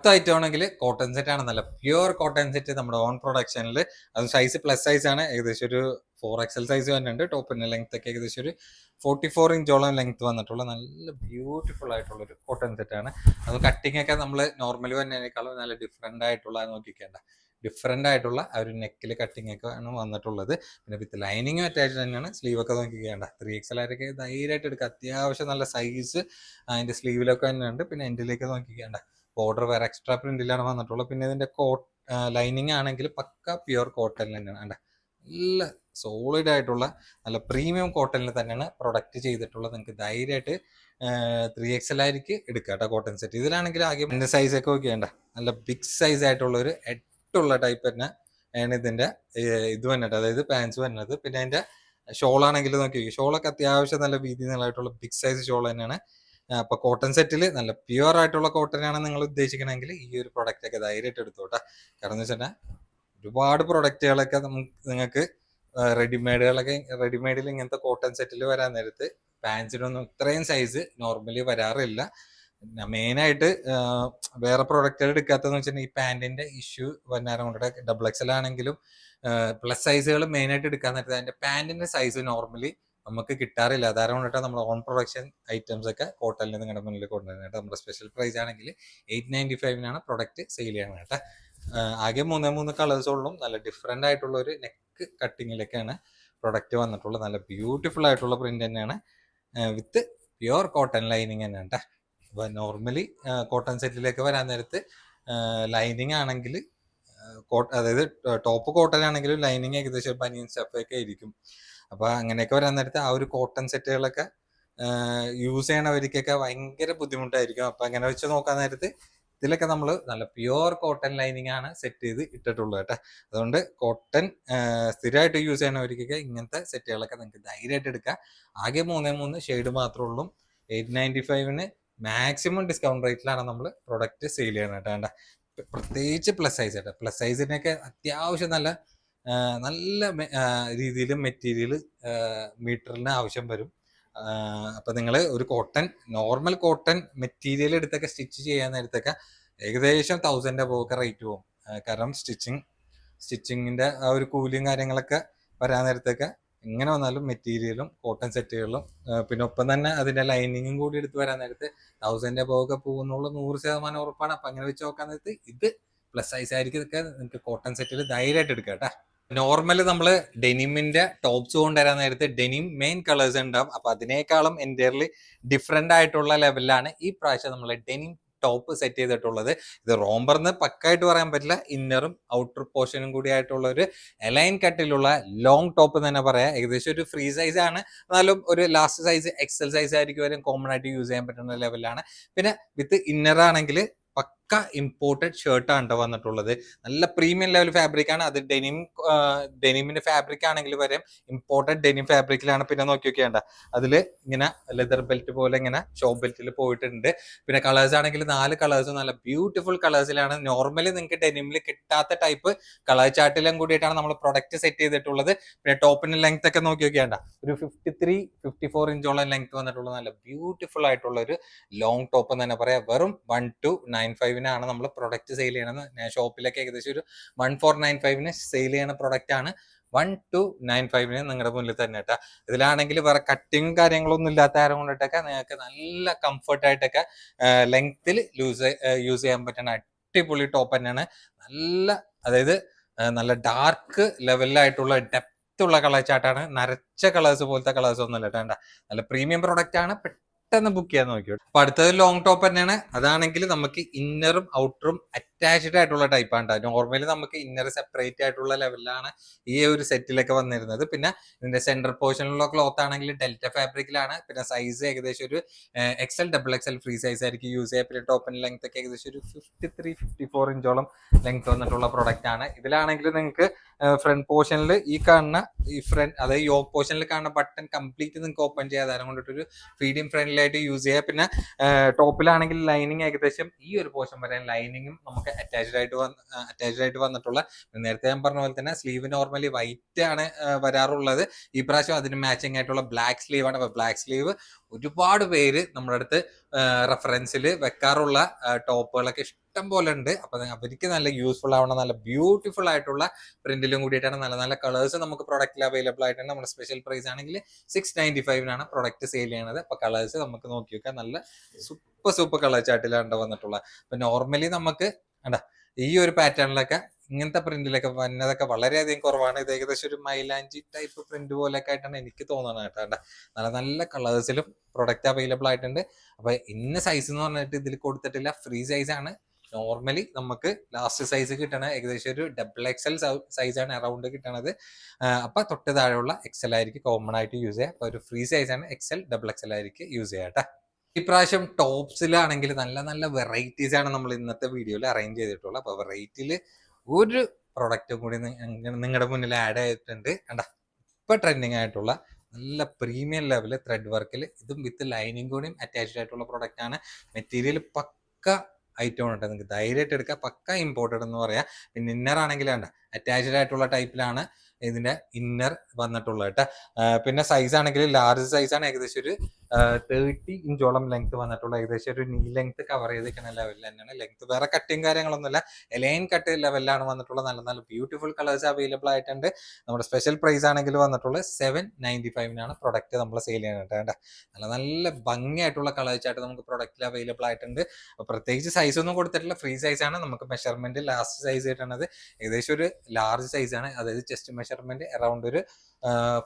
ഐറ്റം ആണെങ്കിൽ കോട്ടൺ സെറ്റ് ആണ്, നല്ല പ്യുവർ കോട്ടൺ സെറ്റ് നമ്മുടെ ഓൺ പ്രൊഡക്ഷനിൽ. അത് സൈസ് പ്ലസ് സൈസ് ആണ്, ഏകദേശം ഒരു 4XL സൈസ് വന്നിട്ടുണ്ട്. ടോപ്പിന്റെ ലെങ്ത് ഒക്കെ ഏകദേശം ഒരു 44 ഇഞ്ചോളം ലെങ്ത് വന്നിട്ടുള്ള നല്ല ബ്യൂട്ടിഫുൾ ആയിട്ടുള്ള ഒരു കോട്ടൺ സെറ്റ് ആണ്. അത് കട്ടിങ് ഒക്കെ നമ്മൾ നോർമലി വന്നതിനേക്കാളും നല്ല ഡിഫറെന്റ് ആയിട്ടുള്ള നോക്കിക്കേണ്ട, ഡിഫറെന്റ് ആയിട്ടുള്ള ആ ഒരു നെക്കിൽ കട്ടിങ് ഒക്കെ ആണ് വന്നിട്ടുള്ളത്. പിന്നെ വിത്ത് ലൈനിങ്ങും അറ്റാച്ച് തന്നെയാണ്. സ്ലീവ് ഒക്കെ നോക്കിക്കേണ്ട, 3XL ആരൊക്കെ ധൈര്യമായിട്ട് എടുക്കുക. അത്യാവശ്യം നല്ല സൈസ് അതിന്റെ സ്ലീവിലൊക്കെ തന്നെ ഉണ്ട്. പിന്നെ എൻഡിലേക്ക് നോക്കിക്കേണ്ട, ബോർഡർ വേറെ എക്സ്ട്രാ പ്രിന്റിലാണ് വന്നിട്ടുള്ളത്. പിന്നെ ഇതിന്റെ ലൈനിങ് ആണെങ്കിൽ പക്ക പ്യുവർ കോട്ടണിൽ തന്നെയാണ്. നല്ല സോളിഡ് ആയിട്ടുള്ള നല്ല പ്രീമിയം കോട്ടണിൽ തന്നെയാണ് പ്രൊഡക്റ്റ് ചെയ്തിട്ടുള്ളത്. നിങ്ങൾക്ക് ധൈര്യമായിട്ട് 3XL ആയിരിക്കും എടുക്കുക കേട്ടോ കോട്ടൺ സെറ്റ്. ഇതിലാണെങ്കിൽ ആകെ എൻ്റെ സൈസ് ഒക്കെ നോക്കിയേണ്ട, നല്ല ബിഗ് സൈസ് ആയിട്ടുള്ള ഒരു എട്ടുള്ള ടൈപ്പ് തന്നെ ആണ് ഇതിന്റെ ഇത് വന്നിട്ട്, അതായത് പാൻസ് വരുന്നത്. പിന്നെ അതിന്റെ ഷോൾ ആണെങ്കിൽ നോക്കി, ഷോളൊക്കെ അത്യാവശ്യം നല്ല വീതി നീളമായിട്ടുള്ള ബിഗ് സൈസ് ഷോൾ തന്നെയാണ്. അപ്പൊ കോട്ടൺ സെറ്റിൽ നല്ല പ്യുവർ ആയിട്ടുള്ള കോട്ടൺ ആണ് നിങ്ങൾ ഉദ്ദേശിക്കണമെങ്കിൽ ഈ ഒരു പ്രൊഡക്റ്റ് ഒക്കെ ധൈര്യമായിട്ട് എടുത്തോട്ടെ. കാരണം എന്ന് വെച്ചാൽ ഒരുപാട് പ്രൊഡക്റ്റുകളൊക്കെ നിങ്ങൾക്ക് റെഡിമെയ്ഡിൽ ഇങ്ങനത്തെ കോട്ടൺ സെറ്റിൽ വരാൻ നേരത്ത് പാൻസിനൊന്നും ഇത്രയും സൈസ് നോർമലി വരാറില്ല. മെയിനായിട്ട് വേറെ പ്രൊഡക്റ്റുകൾ എടുക്കാത്തതെന്ന് വെച്ചിട്ടുണ്ടെങ്കിൽ ഈ പാൻറിന്റെ ഇഷ്യൂ വന്നാരം കൊണ്ടിട്ട് XXL ആണെങ്കിലും പ്ലസ് സൈസുകൾ മെയിനായിട്ട് എടുക്കാൻ നേരത്തെ അതിന്റെ പാൻറിന്റെ സൈസ് നോർമലി നമുക്ക് കിട്ടാറില്ല. അതാരം കൊണ്ടിട്ട് നമ്മൾ ഓൺ പ്രൊഡക്ഷൻ ഐറ്റംസ് ഒക്കെ കോട്ടണിൽ നിങ്ങളുടെ മുന്നിൽ കൊണ്ടുവരുന്നത്. നമ്മുടെ സ്പെഷ്യൽ പ്രൈസ് ആണെങ്കിൽ 895 പ്രൊഡക്റ്റ് സെയിൽ ചെയ്യണം കേട്ടോ. ആകെ 3 കളേഴ്സുകളിലും നല്ല ഡിഫറെന്റ് ആയിട്ടുള്ള ഒരു നെക്ക് കട്ടിങ്ങിലൊക്കെയാണ് പ്രൊഡക്റ്റ് വന്നിട്ടുള്ളത്. നല്ല ബ്യൂട്ടിഫുൾ ആയിട്ടുള്ള പ്രിന്റ് തന്നെയാണ് വിത്ത് പ്യുവർ കോട്ടൺ ലൈനിങ് തന്നെയാണ് കേട്ടോ. അപ്പൊ നോർമലി കോട്ടൺ സെറ്റിലേക്ക് വരാൻ നേരത്ത് ലൈനിങ് ആണെങ്കിൽ അതായത് ടോപ്പ് കോട്ടൺ ആണെങ്കിലും ലൈനിങ് ഏകദേശം ബനിയൻ സ്റ്റഫൊക്കെ ആയിരിക്കും. അപ്പൊ അങ്ങനെയൊക്കെ വരാൻ നേരത്ത് ആ ഒരു കോട്ടൺ സെറ്റുകളൊക്കെ യൂസ് ചെയ്യണവർക്കൊക്കെ ഭയങ്കര ബുദ്ധിമുട്ടായിരിക്കും. അപ്പൊ അങ്ങനെ വെച്ച് നോക്കാൻ നേരത്ത് ഇതിലൊക്കെ നമ്മൾ നല്ല പ്യുവർ കോട്ടൺ ലൈനിങ് ആണ് സെറ്റ് ചെയ്ത് ഇട്ടിട്ടുള്ളത് കേട്ടോ. അതുകൊണ്ട് കോട്ടൺ സ്ഥിരമായിട്ട് യൂസ് ചെയ്യണവർക്കൊക്കെ ഇങ്ങനത്തെ സെറ്റുകളൊക്കെ നിങ്ങൾക്ക് ധൈര്യമായിട്ട് എടുക്കാം. ആകെ 3 ഷെയ്ഡ് മാത്രമേ ഉള്ളൂ. 895 മാക്സിമം ഡിസ്കൗണ്ട് റേറ്റിലാണ് നമ്മൾ പ്രൊഡക്റ്റ് സെയിൽ ചെയ്യണം കേട്ടോ. പ്രത്യേകിച്ച് പ്ലസ് സൈസ് കേട്ടോ. പ്ലസ് സൈസിനൊക്കെ അത്യാവശ്യം നല്ല രീതിയിൽ മെറ്റീരിയൽ മീറ്ററിന് ആവശ്യം വരും. അപ്പൊ നിങ്ങൾ ഒരു നോർമൽ കോട്ടൺ മെറ്റീരിയൽ എടുത്തൊക്കെ സ്റ്റിച്ച് ചെയ്യാൻ നേരത്തൊക്കെ ഏകദേശം 1000 പോകെ റേറ്റ് പോകും. കാരണം സ്റ്റിച്ചിങ്ങിന്റെ ആ ഒരു കൂലിയും കാര്യങ്ങളൊക്കെ വരാൻ നേരത്തൊക്കെ എങ്ങനെ വന്നാലും മെറ്റീരിയലും കോട്ടൺ സെറ്റുകളും പിന്നെ ഒപ്പം തന്നെ അതിന്റെ ലൈനിങ്ങും കൂടി എടുത്ത് വരാൻ നേരത്ത് 1000 പോകെ പോകുന്നുള്ള 100% ഉറപ്പാണ്. അപ്പൊ അങ്ങനെ വെച്ച് നോക്കാൻ നേരത്ത് ഇത് പ്ലസ് സൈസ് ആയിരിക്കും. ഇതൊക്കെ നിങ്ങൾക്ക് കോട്ടൺ സെറ്റിൽ ധൈര്യമായിട്ട് എടുക്കാം കേട്ടോ. നോർമലി നമ്മൾ ഡെനിമിന്റെ ടോപ്സ് കൊണ്ടുവരാൻ നേരത്തെ ഡെനിം മെയിൻ കളേഴ്സ് ഉണ്ടാവും. അപ്പൊ അതിനേക്കാളും എൻ്റയർലി ഡിഫറെന്റ് ആയിട്ടുള്ള ലെവലിലാണ് ഈ പ്രാവശ്യം നമ്മൾ ഡെനിം ടോപ്പ് സെറ്റ് ചെയ്തിട്ടുള്ളത്. ഇത് റോംബർന്ന് പക്കായിട്ട് പറയാൻ പറ്റില്ല, ഇന്നറും ഔട്ടർ പോർഷനും കൂടി ആയിട്ടുള്ള ഒരു എലൈൻ കട്ടിലുള്ള ലോങ് ടോപ്പ് തന്നെ പറയാം. ഏകദേശം ഒരു ഫ്രീ സൈസ് ആണ്, എന്നാലും ഒരു ലാസ്റ്റ് സൈസ് എക്സൽ സൈസ് ആയിരിക്കും വരും, കോമൺ ആയിട്ട് യൂസ് ചെയ്യാൻ പറ്റുന്ന ലെവലാണ്. പിന്നെ വിത്ത് ഇന്നർ ആണെങ്കിൽ പക്ക ഇമ്പോർട്ടഡ് ഷർട്ടാണ് കേട്ടോ വന്നിട്ടുള്ളത്. നല്ല പ്രീമിയം ലെവൽ ഫാബ്രിക് ആണ്. അത് ഡെനിമിന്റെ ഫാബ്രിക് ആണെങ്കിൽ വരെ ഇമ്പോർട്ടഡ് ഡെനിം ഫാബ്രിക്കിലാണ്. പിന്നെ നോക്കി നോക്കിയാണ്ട അതിൽ ഇങ്ങനെ ലെതർ ബെൽറ്റ് പോലെ ഇങ്ങനെ ഷോപ്പ് ബെൽറ്റിൽ പോയിട്ടുണ്ട്. പിന്നെ കളേഴ്സ് ആണെങ്കിൽ 4 കളേഴ്സും നല്ല ബ്യൂട്ടിഫുൾ കളേഴ്സിലാണ്. നോർമലി നിങ്ങൾക്ക് ഡെനിമിൽ കിട്ടാത്ത ടൈപ്പ് കളർ ചാർട്ടിലും കൂടിയിട്ടാണ് നമ്മൾ പ്രൊഡക്റ്റ് സെറ്റ് ചെയ്തിട്ടുള്ളത്. പിന്നെ ടോപ്പിന്റെ ലെങ്ത് ഒക്കെ നോക്കി നോക്കിയാണ്ട ഒരു 53-54 ഇഞ്ചോളം ലെങ്ത് വന്നിട്ടുള്ള നല്ല ബ്യൂട്ടിഫുൾ ആയിട്ടുള്ള ഒരു ലോങ് ടോപ്പ് എന്ന് തന്നെ പറയാം. വെറും 1295 നമ്മൾ പ്രൊഡക്റ്റ് സെയിൽ ചെയ്യണമെന്ന്. ഞാൻ ഷോപ്പിലൊക്കെ ഏകദേശം ഒരു 1495 സെയിൽ ചെയ്യുന്ന പ്രൊഡക്റ്റ് ആണ്. 1295 നിങ്ങളുടെ മുന്നിൽ തന്നെ കേട്ടോ. ഇതിലാണെങ്കിൽ വേറെ കട്ടിങ് കാര്യങ്ങളൊന്നും ഇല്ലാത്ത ആരും കൊണ്ടിട്ടൊക്കെ നിങ്ങൾക്ക് നല്ല കംഫർട്ട് ആയിട്ടൊക്കെ ലെങ്ത്തിൽ യൂസ് ചെയ്യാൻ പറ്റുന്ന അടിപൊളി ടോപ്പ് തന്നെയാണ്. അതായത് നല്ല ഡാർക്ക് ലെവലിലായിട്ടുള്ള ഡെപ്ത് ഉള്ള കളർ ചാർട്ടാണ്. നരച്ച കളേഴ്സ് പോലത്തെ കളേഴ്സ് ഒന്നും അല്ല കേട്ടോ. നല്ല പ്രീമിയം പ്രൊഡക്റ്റ് ആണ്. പെട്ടെന്ന് ബുക്ക് ചെയ്യാൻ നോക്കിയോ. അപ്പൊ അടുത്തത് ലോങ് ടോപ്പ് തന്നെയാണ്. അതാണെങ്കിൽ നമുക്ക് ഇന്നറും ഔട്ടറും അറ്റാച്ച്ഡ് ആയിട്ടുള്ള ടൈപ്പാണ്. നോർമലി നമുക്ക് ഇന്നർ സെപ്പറേറ്റ് ആയിട്ടുള്ള ലെവലിലാണ് ഈ ഒരു സെറ്റിലൊക്കെ വന്നിരുന്നത്. പിന്നെ ഇതിന്റെ സെന്റർ പോർഷനിലുള്ള ക്ലോത്ത് ആണെങ്കിൽ ഡെൽറ്റ ഫാബ്രിക്കിലാണ്. പിന്നെ സൈസ് ഏകദേശം ഒരു XL double XL free size ആയിരിക്കും യൂസ് ചെയ്യുക. പിന്നെ ടോപ്പിന്റെ ലെങ്ത് ഒക്കെ ഏകദേശം ഒരു 53-54 ഇഞ്ചോളം ലെങ്ത് വന്നിട്ടുള്ള പ്രൊഡക്റ്റ് ആണ്. ഇതിലാണെങ്കിൽ നിങ്ങൾക്ക് ഫ്രണ്ട് പോർഷനിൽ ഈ കാണുന്ന അതായത് യോക്ക് പോർഷനിൽ കാണുന്ന ബട്ടൺ കംപ്ലീറ്റ് നിങ്ങൾക്ക് ഓപ്പൺ ചെയ്യാതെ കൊണ്ടിട്ടൊരു ഫീഡിയം ഫ്രണ്ട്ലിയായിട്ട് യൂസ് ചെയ്യുക. പിന്നെ ടോപ്പിലാണെങ്കിൽ ലൈനിങ് ഏകദേശം ഈ ഒരു പോർഷൻ വരെ ലൈനിങ്ങും നമുക്ക് അറ്റാച്ച്ഡ് ആയിട്ട് വന്നിട്ടുള്ള. നേരത്തെ ഞാൻ പറഞ്ഞ പോലെ തന്നെ സ്ലീവ് നോർമലി വൈറ്റ് ആണ് വരാറുള്ളത്. ഈ പ്രാവശ്യം അതിന് മാച്ചിങ് ആയിട്ടുള്ള ബ്ലാക്ക് സ്ലീവ് ആണ്. അപ്പൊ ബ്ലാക്ക് സ്ലീവ് ഒരുപാട് പേര് നമ്മുടെ അടുത്ത് റെഫറൻസിൽ വെക്കാറുള്ള ടോപ്പുകളൊക്കെ ഇഷ്ടം പോലെ ഉണ്ട്. അപ്പൊ അവർക്ക് നല്ല യൂസ്ഫുൾ ആവണം, നല്ല ബ്യൂട്ടിഫുൾ ആയിട്ടുള്ള പ്രിന്റിലും കൂടിയിട്ടാണ്. നല്ല നല്ല കളേഴ്സ് നമുക്ക് പ്രൊഡക്റ്റിൽ അവൈലബിൾ ആയിട്ടുണ്ട്. നമ്മുടെ സ്പെഷ്യൽ പ്രൈസ് ആണെങ്കിൽ 695 പ്രൊഡക്റ്റ് സെയിൽ ചെയ്യണത്. അപ്പൊ കളേഴ്സ് നമുക്ക് നോക്കി വെക്കാം. നല്ല സൂപ്പർ കളർ ചാർട്ടിലാണ് വന്നിട്ടുള്ളത്. അപ്പൊ നോർമലി നമുക്ക് ഈ ഒരു പാറ്റേണിലൊക്കെ ഇങ്ങനത്തെ പ്രിന്റിലൊക്കെ വന്നതൊക്കെ വളരെയധികം കുറവാണ്. ഇത് ഏകദേശം ഒരു മൈലാഞ്ചി ടൈപ്പ് പ്രിന്റ് പോലെയൊക്കെ ആയിട്ടാണ് എനിക്ക് തോന്നുന്നത് കേട്ടോ. നല്ല നല്ല കളേഴ്സിലും പ്രൊഡക്റ്റ് അവൈലബിൾ ആയിട്ടുണ്ട്. അപ്പൊ ഇന്ന സൈസ് എന്ന് പറഞ്ഞിട്ട് ഇതിൽ കൊടുത്തിട്ടില്ല, ഫ്രീ സൈസ് ആണ്. നോർമലി നമുക്ക് ലാസ്റ്റ് സൈസ് കിട്ടണ ഏകദേശം ഒരു ഡബിൾ എക്സൽ സൈസാണ് അറൗണ്ട് കിട്ടണത്. അപ്പൊ തൊട്ട് താഴെയുള്ള എക്സൽ ആയിരിക്കും കോമൺ ആയിട്ട് യൂസ് ചെയ്യുക. അപ്പൊ ഒരു ഫ്രീ സൈസ് ആണ്, എക്സൽ ഡബിൾ എക്സൽ ആയിരിക്കും യൂസ് ചെയ്യുക കേട്ടോ. ഇപ്രാവശ്യം ടോപ്സിലാണെങ്കിൽ നല്ല നല്ല വെറൈറ്റീസ് ആണ് നമ്മൾ ഇന്നത്തെ വീഡിയോയിൽ അറേഞ്ച് ചെയ്തിട്ടുള്ളത്. അപ്പൊ വെറൈറ്റിയിൽ ഒരു പ്രൊഡക്റ്റും കൂടി നിങ്ങളുടെ മുന്നിൽ ആഡ് ചെയ്തിട്ടുണ്ട്. കണ്ട ഇപ്പൊ ട്രെൻഡിങ് ആയിട്ടുള്ള നല്ല പ്രീമിയം ലെവല് ത്രെഡ് വർക്കിൽ ഇതും വിത്ത് ലൈനിങ് കൂടിയും അറ്റാച്ച്ഡ് ആയിട്ടുള്ള പ്രൊഡക്റ്റ് ആണ്. മെറ്റീരിയൽ പക്ക ഐറ്റം ഉണ്ട്, നിങ്ങൾക്ക് ധൈര്യമായിട്ട് എടുക്കുക. പക്ക ഇമ്പോർട്ടഡ് എന്ന് പറയാം. പിന്നെ ഇന്നർ ആണെങ്കിൽ വേണ്ട അറ്റാച്ച്ഡ് ആയിട്ടുള്ള ടൈപ്പിലാണ് ഇതിന്റെ ഇന്നർ വന്നിട്ടുള്ളത് കേട്ടോ. പിന്നെ സൈസ് ആണെങ്കിൽ ലാർജ് സൈസ് ആണ്. ഏകദേശം ഒരു 30 ഇഞ്ചോളം ലെങ്ത് വന്നിട്ടുള്ള, ഏകദേശം ഒരു നീ ലെങ്ത് കവർ ചെയ്തിരിക്കുന്ന ലെവലിൽ തന്നെയാണ് ലെങ്ത്. വേറെ കട്ടിങ് കാര്യങ്ങളൊന്നുമില്ല, എലൈൻ കട്ട് ലെവലിലാണ് വന്നിട്ടുള്ളത്. നല്ല നല്ല ബ്യൂട്ടിഫുൾ കളേഴ്സ് അവൈലബിൾ ആയിട്ടുണ്ട്. നമ്മുടെ സ്പെഷ്യൽ പ്രൈസ് ആണെങ്കിൽ വന്നിട്ടുള്ളത് 795 പ്രൊഡക്റ്റ് നമ്മൾ സെയിൽ ചെയ്യുന്നത് കേട്ടോ. നല്ല നല്ല ഭംഗിയായിട്ടുള്ള കളേഴ്സ് ആയിട്ട് നമുക്ക് പ്രൊഡക്റ്റിൽ അവൈലബിൾ ആയിട്ടുണ്ട്. അപ്പോൾ പ്രത്യേകിച്ച് സൈസ് ഒന്നും കൊടുത്തിട്ടില്ല, ഫ്രീ സൈസ് ആണ്. നമുക്ക് മെഷർമെന്റ് ലാസ്റ്റ് സൈസ് കിട്ടുന്നത് ഏകദേശം ഒരു ലാർജ് സൈസ് ആണ്. അതായത് ചെസ്റ്റ് മെഷർമെന്റ് അറൗണ്ട് ഒരു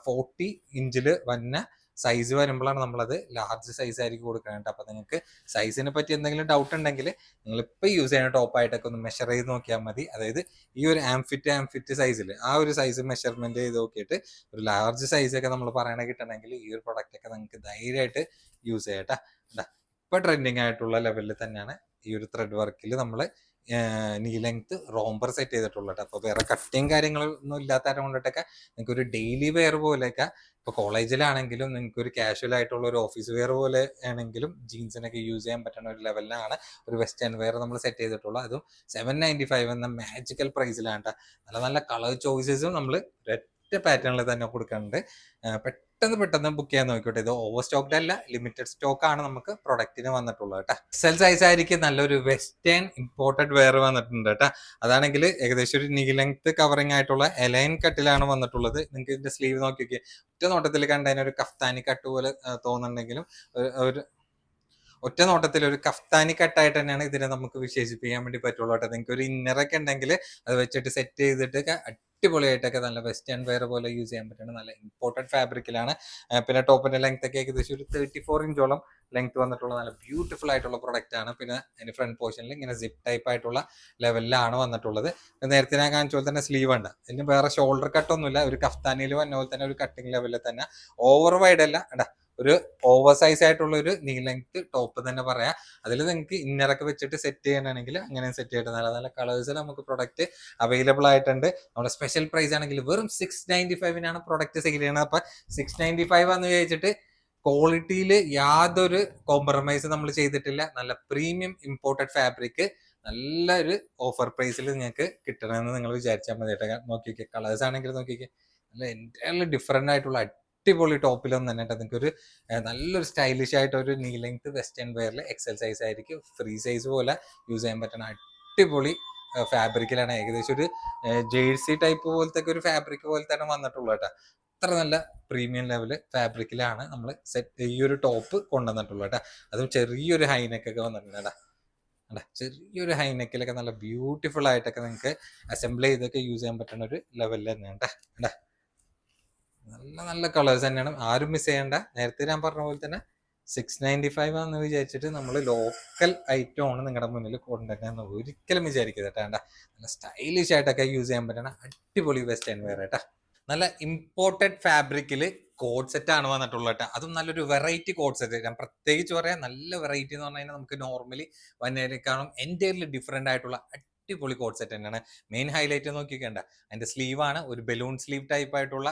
40 ഇഞ്ചിൽ വന്ന സൈസ് വരുമ്പോഴാണ് നമ്മളത് ലാർജ് സൈസ് ആയിരിക്കും കൊടുക്കുന്നത്. അപ്പൊ നിങ്ങൾക്ക് സൈസിനെ പറ്റി എന്തെങ്കിലും ഡൗട്ട് ഉണ്ടെങ്കിൽ നിങ്ങൾ ഇപ്പൊ യൂസ് ചെയ്യുന്ന ടോപ്പായിട്ടൊക്കെ ഒന്ന് മെഷർ ചെയ്ത് നോക്കിയാൽ മതി. അതായത് ഈ ഒരു ആംഫിറ്റ് സൈസിൽ ആ ഒരു സൈസ് മെഷർമെന്റ് ചെയ്ത് നോക്കിയിട്ട് ഒരു ലാർജ് സൈസ് ഒക്കെ നമ്മൾ പറയണ കിട്ടണമെങ്കിൽ ഈ ഒരു പ്രൊഡക്റ്റ് ഒക്കെ നിങ്ങൾക്ക് ധൈര്യമായിട്ട് യൂസ് ചെയ്യട്ടാ. ഇപ്പൊ ട്രെൻഡിങ് ആയിട്ടുള്ള ലെവലിൽ തന്നെയാണ് ഈ ഒരു ത്രെഡ് വർക്കിൽ നമ്മൾ നീ ലെങ്ത് റോംബർ സെറ്റ് ചെയ്തിട്ടുള്ളത്. അപ്പൊ വേറെ കട്ടിങ് കാര്യങ്ങളൊന്നും ഇല്ലാത്തത് കൊണ്ടിട്ടൊക്കെ നിങ്ങൾക്ക് ഒരു ഡെയിലി വെയർ പോലെയൊക്കെ ഇപ്പൊ കോളേജിലാണെങ്കിലും നിങ്ങൾക്ക് ഒരു കാഷ്വൽ ആയിട്ടുള്ള ഒരു ഓഫീസ് വെയർ പോലെ ആണെങ്കിലും ജീൻസിനൊക്കെ യൂസ് ചെയ്യാൻ പറ്റുന്ന ഒരു ലെവലിലാണ് ഒരു വെസ്റ്റേൺ വെയർ നമ്മൾ സെറ്റ് ചെയ്തിട്ടുള്ളത്. അതും 795 എന്ന മാജിക്കൽ പ്രൈസിലാണ്. നല്ല നല്ല കളർ ചോയ്സസും നമ്മൾ ഒറ്റ പാറ്റേണിൽ തന്നെ കൊടുക്കുന്നുണ്ട്. പെട്ടെന്ന് ബുക്ക് ചെയ്യാൻ നോക്കിക്കോട്ടെ. ഇത് ഓവർ സ്റ്റോക്ഡ് അല്ല, ലിമിറ്റഡ് സ്റ്റോക്ക് ആണ് നമുക്ക് പ്രൊഡക്റ്റിന് വന്നിട്ടുള്ളത് കേട്ടോ. എക്സൽ സൈസ് ആയിരിക്കും നല്ലൊരു വെസ്റ്റേൺ ഇമ്പോർട്ടഡ് വെയർ വന്നിട്ടുണ്ട് കേട്ടോ. അതാണെങ്കിൽ ഏകദേശം ഒരു നീ ലെങ്ത് കവറിംഗ് ആയിട്ടുള്ള എലൈൻ കട്ടിലാണ് വന്നിട്ടുള്ളത്. നിങ്ങൾക്ക് ഇതിന്റെ സ്ലീവ് നോക്കിയൊക്കെ ഒറ്റ നോട്ടത്തിൽ കണ്ടതിന് ഒരു കഫ്താനി കട്ട് പോലെ തോന്നുന്നുണ്ടെങ്കിലും ഒറ്റ നോട്ടത്തിൽ ഒരു കഫ്താനി കട്ടായിട്ട് തന്നെയാണ് ഇതിനെ നമുക്ക് വിശേഷിപ്പിക്കാൻ വേണ്ടി പറ്റുള്ളൂ കേട്ടോ. നിങ്ങൾക്ക് ഒരു ഇന്നറൊക്കെ ഉണ്ടെങ്കിൽ അത് വെച്ചിട്ട് സെറ്റ് ചെയ്തിട്ട് അടിപൊളിയായിട്ടൊക്കെ നല്ല വെസ്റ്റേൺ വെയർ പോലെ യൂസ് ചെയ്യാൻ പറ്റുന്ന നല്ല ഇമ്പോർട്ടഡ് ഫാബ്രിക്കിലാണ്. പിന്നെ ടോപ്പിന്റെ ലെങ്ത് ഒക്കെ ഏകദേശം ഒരു 34 ഇഞ്ചോളം ലെങ്ത് വന്നിട്ടുള്ള നല്ല ബ്യൂട്ടിഫുൾ ആയിട്ടുള്ള പ്രൊഡക്റ്റ് ആണ്. പിന്നെ അതിന്റെ ഫ്രണ്ട് പോർഷനിൽ ഇങ്ങനെ സിപ്പ് ടൈപ്പ് ആയിട്ടുള്ള ലെവലിലാണ് വന്നിട്ടുള്ളത്. നേരത്തെ ഞാൻ കാണിച്ച പോലെ തന്നെ സ്ലീവ് ഉണ്ട്. ഇതിന് വേറെ ഷോൾഡർ കട്ടൊന്നുമില്ല, ഒരു കഫ്താനിയിൽ വന്ന പോലെ തന്നെ ഒരു കട്ടിങ് ലെവലിൽ തന്നെ, ഓവർ വൈഡ് അല്ല, ഒരു ഓവർ സൈസ് ആയിട്ടുള്ള ഒരു നീ ലെങ്ത് ടോപ്പ് തന്നെ പറയാം. അതിൽ നിങ്ങൾക്ക് ഇന്നറൊക്കെ വെച്ചിട്ട് സെറ്റ് ചെയ്യാനാണെങ്കിൽ അങ്ങനെ സെറ്റ് ചെയ്തിട്ട് നല്ല നല്ല കളേഴ്സിൽ നമുക്ക് പ്രൊഡക്റ്റ് അവൈലബിൾ ആയിട്ടുണ്ട്. നമ്മുടെ സ്പെഷ്യൽ പ്രൈസ് ആണെങ്കിൽ വെറും 695 പ്രൊഡക്റ്റ് സെയിൽ ചെയ്യുന്നത്. അപ്പൊ 695 എന്ന് വിചാരിച്ചിട്ട് ക്വാളിറ്റിയിൽ യാതൊരു കോംപ്രമൈസ് നമ്മൾ ചെയ്തിട്ടില്ല. നല്ല പ്രീമിയം ഇമ്പോർട്ടഡ് ഫാബ്രിക് നല്ലൊരു ഓഫർ പ്രൈസിൽ നിങ്ങൾക്ക് കിട്ടണമെന്ന് നിങ്ങൾ വിചാരിച്ചാൽ മതി കേട്ടോ. നോക്കിക്കേ, കളേഴ്സ് ആണെങ്കിൽ നോക്കിക്കേ, നല്ല എൻറ്റയർലി ഡിഫറെന്റ് ആയിട്ടുള്ള അടിപൊളി ടോപ്പിലൊന്നും തന്നെ നിങ്ങൾക്ക് ഒരു നല്ലൊരു സ്റ്റൈലിഷ് ആയിട്ട് ഒരു നീ ലെങ്ത് വെസ്റ്റേൺ വെയറിൽ എക്സൽ സൈസ് ആയിരിക്കും, ഫ്രീ സൈസ് പോലെ യൂസ് ചെയ്യാൻ പറ്റുന്ന അടിപൊളി ഫാബ്രിക്കിലാണ്. ഏകദേശം ഒരു ജേഴ്സി ടൈപ്പ് പോലത്തെ ഒരു ഫാബ്രിക് പോലെ തന്നെ വന്നിട്ടുള്ളൂ കേട്ടോ. അത്ര നല്ല പ്രീമിയം ലെവല് ഫാബ്രിക്കിലാണ് നമ്മൾ സെറ്റ് ഈ ഒരു ടോപ്പ് കൊണ്ടുവന്നിട്ടുള്ളത് കേട്ടോ. അതും ചെറിയൊരു ഹൈനെക്കൊക്കെ വന്നിട്ടുണ്ട് കേട്ടോ. ചെറിയൊരു ഹൈനെക്കിലൊക്കെ നല്ല ബ്യൂട്ടിഫുൾ ആയിട്ടൊക്കെ നിങ്ങൾക്ക് അസംബിൾ ചെയ്തൊക്കെ യൂസ് ചെയ്യാൻ പറ്റുന്ന ഒരു ലെവലിൽ തന്നെയാണ് കേട്ടോ. നല്ല നല്ല കളേഴ്സ് തന്നെയാണ്, ആരും മിസ് ചെയ്യേണ്ട. നേരത്തെ ഞാൻ പറഞ്ഞ പോലെ തന്നെ 695 എന്ന് വിചാരിച്ചിട്ട് നമ്മൾ ലോക്കൽ ഐറ്റം ആണ് നിങ്ങളുടെ മുന്നിൽ കൊണ്ടുവരുന്നത് ഒരിക്കലും വിചാരിക്കരുത് കേട്ടോ. നല്ല സ്റ്റൈലിഷ് ആയിട്ടൊക്കെ യൂസ് ചെയ്യാൻ പറ്റണ അടിപൊളി വെസ്റ്റേൺ വെയർ കേട്ടോ. നല്ല ഇമ്പോർട്ടഡ് ഫാബ്രിക്കിൽ കോഡ് സെറ്റ് ആണ് വന്നിട്ടുള്ളത് കേട്ടോ. അതും നല്ലൊരു വെറൈറ്റി കോഡ് സെറ്റ്. ഞാൻ പ്രത്യേകിച്ച് പറയാം, നല്ല വെറൈറ്റി എന്ന് പറഞ്ഞു കഴിഞ്ഞാൽ നമുക്ക് നോർമലി വന്നതിനേക്കാളും എൻ്റയർലി ഡിഫറെന്റ് ആയിട്ടുള്ള അടിപൊളി കോഡ് സെറ്റ് തന്നെയാണ്. മെയിൻ ഹൈലൈറ്റ് നോക്കിക്കേണ്ട അതിന്റെ സ്ലീവ് ആണ്, ഒരു ബലൂൺ സ്ലീവ് ടൈപ്പ് ആയിട്ടുള്ള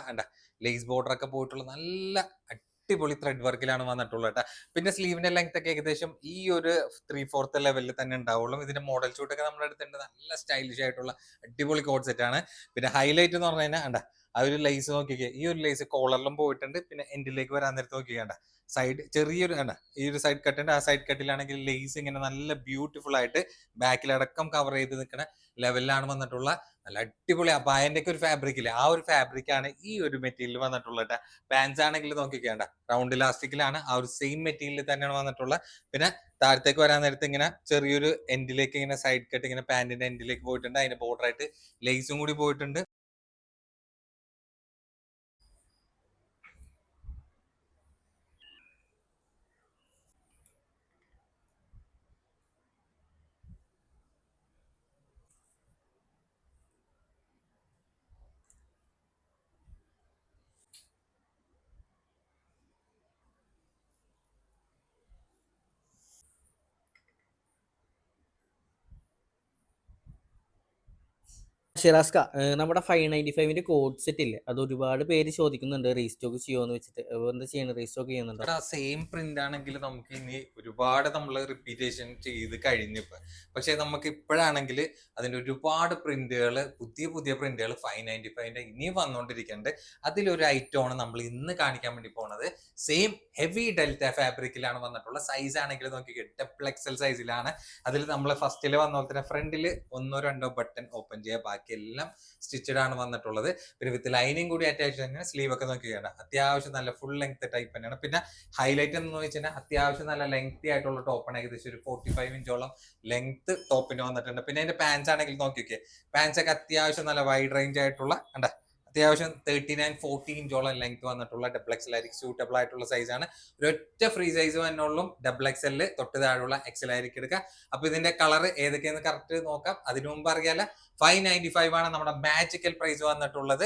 ലേസ് ബോർഡർ ഒക്കെ പോയിട്ടുള്ള നല്ല അടിപൊളി ത്രെഡ് വർക്കിലാണ് വന്നിട്ടുള്ളത് കേട്ടോ. പിന്നെ സ്ലീവിന്റെ ലെങ്ത് ഒക്കെ ഏകദേശം ഈ ഒരു 3/4 ലെവലിൽ തന്നെ ഉണ്ടാവുള്ളൂ. ഇതിന്റെ മോഡൽ ഷൂട്ടൊക്കെ നമ്മുടെ അടുത്തുണ്ട്. നല്ല സ്റ്റൈലിഷ് ആയിട്ടുള്ള അടിപൊളി കോഡ് സെറ്റ് ആണ്. പിന്നെ ഹൈലൈറ്റ് എന്ന് പറഞ്ഞു കഴിഞ്ഞാൽ ആ ഒരു ലേസ് നോക്കിക്കേ, ഈ ഒരു ലേസ് കോളറിലും പോയിട്ടുണ്ട്. പിന്നെ എൻഡിലേക്ക് വരാൻ നേരത്ത് നോക്കിക്കേണ്ട സൈഡ് ചെറിയൊരു ഈ ഒരു സൈഡ് കട്ടുണ്ട്. ആ സൈഡ് കട്ടിലാണെങ്കിൽ ലേസ് ഇങ്ങനെ നല്ല ബ്യൂട്ടിഫുൾ ആയിട്ട് ബാക്കിലടക്കം കവർ ചെയ്ത് നിൽക്കുന്ന ലെവലിലാണ് വന്നിട്ടുള്ള നല്ല അടിപൊളി അബായന്റെ ഒക്കെ ഒരു ഫാബ്രിക് ഇല്ലേ, ആ ഒരു ഫാബ്രിക് ആണ് ഈ ഒരു മെറ്റീരിയൽ വന്നിട്ടുള്ളത്. പാൻസ് ആണെങ്കിൽ നോക്കിക്കേണ്ട റൗണ്ട് ഇലാസ്റ്റിക്കിലാണ്, ആ ഒരു സെയിം മെറ്റീരിയൽ തന്നെയാണ് വന്നിട്ടുള്ളത്. പിന്നെ താഴത്തേക്ക് വരാൻ നേരത്ത് ഇങ്ങനെ ചെറിയൊരു എൻഡിലേക്ക് ഇങ്ങനെ സൈഡ് കട്ട് ഇങ്ങനെ പാന്റിന്റെ എൻഡിലേക്ക് പോയിട്ടുണ്ട്. അതിന്റെ ബോർഡർ ആയിട്ട് ലേസും കൂടി പോയിട്ടുണ്ട്. ഷിറാസ്ക, നമ്മുടെ 595 കോഡ് സെറ്റ് ഇല്ലേ, അത് ഒരുപാട് പേര് ചോദിക്കുന്നുണ്ട് റീസ്റ്റോക്ക് ചെയ്യുമെന്ന് വെച്ചിട്ട്. എന്താ ചെയ്യണത്, റീസ്റ്റോക്ക് ചെയ്യുന്നുണ്ടോ? സെയിം പ്രിന്റ് ആണെങ്കിൽ നമുക്ക് ഇനി ഒരുപാട് നമ്മൾ റിപ്പീറ്റേഷൻ ചെയ്ത് കഴിഞ്ഞിപ്പോ. പക്ഷെ നമുക്ക് ഇപ്പോഴാണെങ്കിൽ അതിന്റെ ഒരുപാട് പ്രിന്റുകൾ, പുതിയ പുതിയ പ്രിന്റുകൾ 595 ഇനിയും വന്നുകൊണ്ടിരിക്കുന്നുണ്ട്. അതിലൊരു ഐറ്റമാണ് നമ്മൾ ഇന്ന് കാണിക്കാൻ വേണ്ടി പോണത്. സെയിം ഹെവി ഡെൽറ്റ ഫാബ്രിക്കിലാണ് വന്നിട്ടുള്ള. സൈസ് ആണെങ്കിൽ നോക്കി ഡബിൾ എക്സൽ സൈസിലാണ്. അതിൽ നമ്മൾ ഫസ്റ്റിൽ വന്ന പോലെ തന്നെ ഫ്രണ്ടിൽ 1-2 ബട്ടൺ ഓപ്പൺ ചെയ്യുക, ബാക്കി എല്ലാം സ്റ്റിച്ചഡ് ആണ് വന്നിട്ടുള്ളത്. പിന്നെ വിത്ത് ലൈനിങ് കൂടി അറ്റാച്ച് തന്നെ. സ്ലീവ് ഒക്കെ നോക്കിയാണ് അത്യാവശ്യം നല്ല ഫുൾ ലെങ്ത് ടൈപ്പ് തന്നെയാണ്. പിന്നെ ഹൈലൈറ്റ് എന്ന് വെച്ചാൽ അത്യാവശ്യം നല്ല ലെങ്തി ആയിട്ടുള്ള ടോപ്പാണ്. ഏകദേശം ഒരു 45 ഇഞ്ചോളം ലെങ്ത് ടോപ്പിന് വന്നിട്ടുണ്ട്. പിന്നെ അതിന്റെ പാൻസ് ആണെങ്കിൽ നോക്കിയൊക്കെ, പാൻസ് ഒക്കെ അത്യാവശ്യം നല്ല വൈഡ് റേഞ്ച് ആയിട്ടുള്ള അത്യാവശ്യം 39-40 ഇഞ്ചോളം ലെങ്ത് വന്നിട്ടുള്ള ഡബിൾ എക്സൽ ആയിരിക്കും സൂട്ടബിൾ ആയിട്ടുള്ള സൈസാണ്. ഒരൊറ്റ ഫ്രീ സൈസ് തന്നെയുള്ളൂ ഡബിൾ എക്സലില്, തൊട്ട് താഴെയുള്ള എക്സൽ ആയിരിക്കും എടുക്കുക. അപ്പൊ ഇതിന്റെ കളർ ഏതൊക്കെയെന്ന് കറക്റ്റ് നോക്കാം. അതിനു മുമ്പ് അറിയാല 595 ആണ് നമ്മുടെ മാജിക്കൽ പ്രൈസ് വന്നിട്ടുള്ളത്.